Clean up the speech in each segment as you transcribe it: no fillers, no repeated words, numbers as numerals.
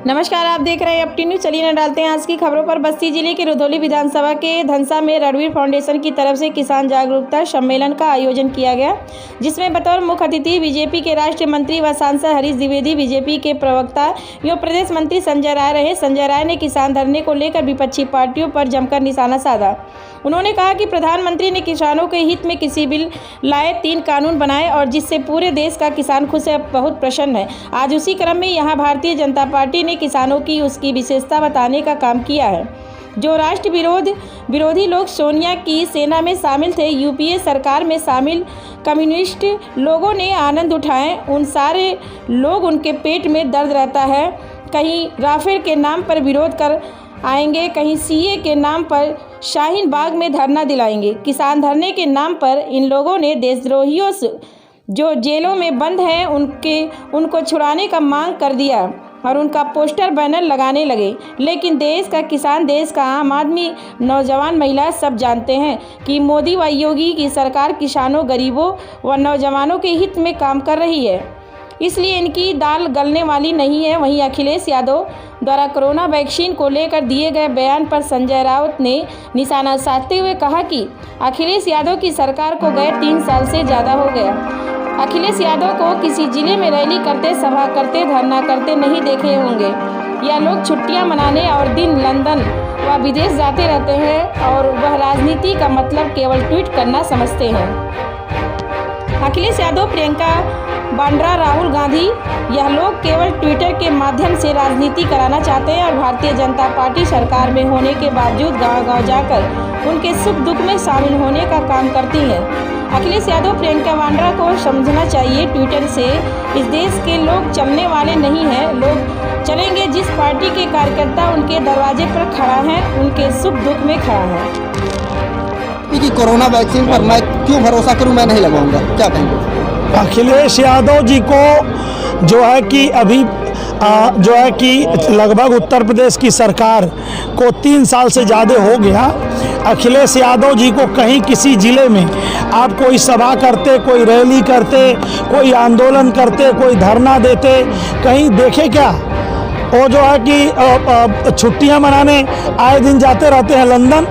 नमस्कार, आप देख रहे हैं अपटी न्यूज। चलिए न डालते हैं आज की खबरों पर। बस्ती जिले के रुधौली विधानसभा के धनसा में रणवीर फाउंडेशन की तरफ से किसान जागरूकता सम्मेलन का आयोजन किया गया, जिसमें बतौर मुख्य अतिथि बीजेपी के राष्ट्रीय मंत्री व सांसद हरीश द्विवेदी, बीजेपी के प्रवक्ता एवं प्रदेश मंत्री संजय राय रहे। संजय राय ने किसान धरने को लेकर विपक्षी पार्टियों पर जमकर निशाना साधा। उन्होंने कहा कि प्रधानमंत्री ने किसानों के हित में कृषि बिल लाए, 3 कानून बनाए और जिससे पूरे देश का किसान खुश है, बहुत प्रसन्न है। आज उसी क्रम में यहाँ भारतीय जनता पार्टी ने किसानों की उसकी विशेषता बताने का काम किया है। जो राष्ट्र विरोधी लोग सोनिया की सेना में शामिल थे, यूपीए सरकार में शामिल कम्युनिस्ट लोगों ने आनंद उठाए। उन सारे लोग, उनके पेट में दर्द रहता है। कहीं राफेल के नाम पर विरोध कर आएंगे, कहीं सीए के नाम पर शाहीन बाग में धरना दिलाएंगे। किसान धरने के नाम पर इन लोगों ने देशद्रोहियों से जो जेलों में बंद हैं उनको छुड़ाने का मांग कर दिया और उनका पोस्टर बैनर लगाने लगे। लेकिन देश का किसान, देश का आम आदमी, नौजवान, महिला सब जानते हैं कि मोदी व योगी की सरकार किसानों, गरीबों व नौजवानों के हित में काम कर रही है, इसलिए इनकी दाल गलने वाली नहीं है। वहीं अखिलेश यादव द्वारा कोरोना वैक्सीन को लेकर दिए गए बयान पर संजय राउत ने निशाना साधते हुए कहा कि अखिलेश यादव की सरकार को गए 3 साल से ज़्यादा हो गया। अखिलेश यादव को किसी जिले में रैली करते, सभा करते, धरना करते नहीं देखे होंगे। यह लोग छुट्टियां मनाने और दिन लंदन व विदेश जाते रहते हैं और वह राजनीति का मतलब केवल ट्वीट करना समझते हैं। अखिलेश यादव, प्रियंका वाड्रा, राहुल गांधी, यह लोग केवल ट्विटर के माध्यम से राजनीति कराना चाहते हैं और भारतीय जनता पार्टी सरकार में होने के बावजूद गांव-गांव जाकर उनके सुख दुख में शामिल होने का काम करती है। अखिलेश यादव, प्रियंका वाड्रा को समझना चाहिए, ट्विटर से इस देश के लोग चलने वाले नहीं हैं। लोग चलेंगे जिस पार्टी के कार्यकर्ता उनके दरवाजे पर खड़ा है, उनके सुख दुख में खड़ा है। कि कोरोना वैक्सीन पर मैं क्यों भरोसा करूं, मैं नहीं लगाऊंगा, क्या कहेंगे? अखिलेश यादव जी को जो है कि अभी जो है कि लगभग उत्तर प्रदेश की सरकार को 3 साल से ज़्यादा हो गया। अखिलेश यादव जी को कहीं किसी ज़िले में आप कोई सभा करते, कोई रैली करते, कोई आंदोलन करते, कोई धरना देते, कहीं देखे क्या? वो जो है कि छुट्टियां मनाने आए दिन जाते रहते हैं लंदन,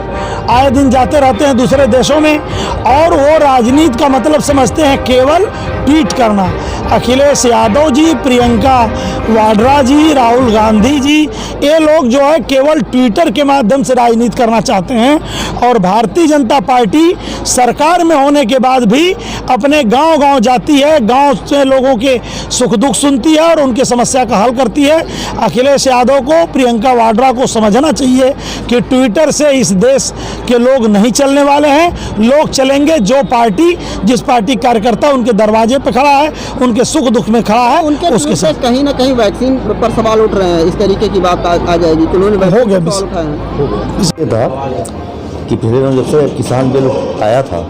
आए दिन जाते रहते हैं दूसरे देशों में, और वो राजनीति का मतलब समझते हैं केवल ट्वीट करना। अखिलेश यादव जी, प्रियंका वाड्रा जी, राहुल गांधी जी, ये लोग जो है केवल ट्विटर के माध्यम से राजनीति करना चाहते हैं और भारतीय जनता पार्टी सरकार में होने के बाद भी अपने गांव-गांव जाती है, गांव से लोगों के सुख दुख सुनती है और उनके समस्या का हल करती है। अखिलेश यादव को, प्रियंका वाड्रा को समझना चाहिए कि ट्विटर से इस देश के लोग नहीं चलने वाले हैं। लोग चलेंगे जो पार्टी, जिस पार्टी कार्यकर्ता उनके दरवाजे पर खड़ा है, उनके सुख दुख में खड़ा है, उनके उसके साथ कहीं ना कहीं वैक्सीन पर सवाल उठ रहे हैं। इस तरीके की बात आ जाएगी कि उन्होंने हो गया इसके था कि पिछले दिनों जब से किसान बिल आया था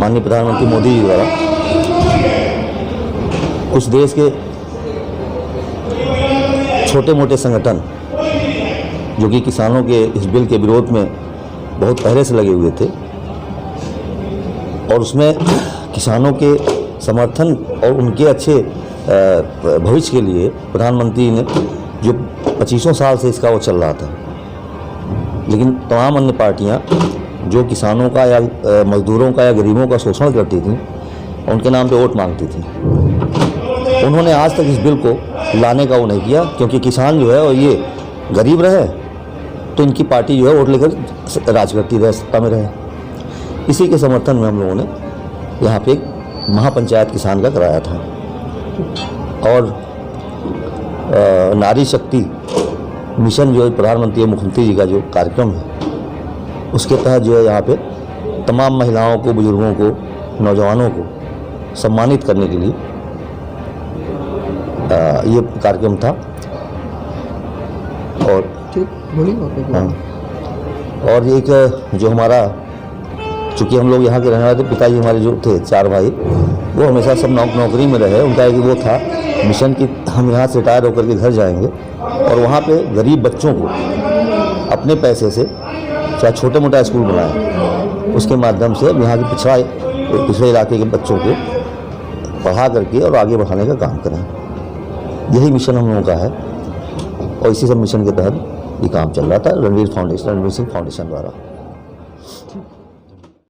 माननीय प्रधानमंत्री मोदी जी द्वारा, कुछ देश के छोटे मोटे संगठन जो कि किसानों के इस बिल के विरोध में बहुत पहले से लगे हुए थे और उसमें किसानों के समर्थन और उनके अच्छे भविष्य के लिए प्रधानमंत्री ने जो 25 साल से इसका वो चल रहा था, लेकिन तमाम अन्य पार्टियां जो किसानों का या मजदूरों का या गरीबों का शोषण करती थी, उनके नाम पे वोट मांगती थी, उन्होंने आज तक इस बिल को लाने का वो नहीं किया, क्योंकि किसान जो है और ये गरीब रहे तो इनकी पार्टी जो है वोट लेकर राज करती रहे, सत्ता में रहे। इसी के समर्थन में हम लोगों ने यहाँ पे एक महापंचायत किसान का कराया था और नारी शक्ति मिशन जो है प्रधानमंत्री और मुख्यमंत्री जी का जो कार्यक्रम है, उसके तहत जो है यहाँ पे तमाम महिलाओं को, बुजुर्गों को, नौजवानों को सम्मानित करने के लिए ये कार्यक्रम था। और हाँ, और एक जो हमारा, चूँकि हम लोग यहाँ के रहने वाले थे, पिताजी हमारे जो थे 4 भाई, वो हमेशा सब नौकरी में रहे। उनका एक वो था मिशन की हम यहाँ से रिटायर होकर के घर जाएंगे और वहाँ पे गरीब बच्चों को अपने पैसे से चाहे छोटे मोटा स्कूल बनाएं, उसके माध्यम से यहाँ के पिछड़े इलाके के बच्चों को पढ़ा करके और आगे बढ़ाने का काम करें। यही मिशन हम लोगों का है और इसी सब मिशन के तहत ये काम चल रहा था रणवीर सिंह फाउंडेशन द्वारा।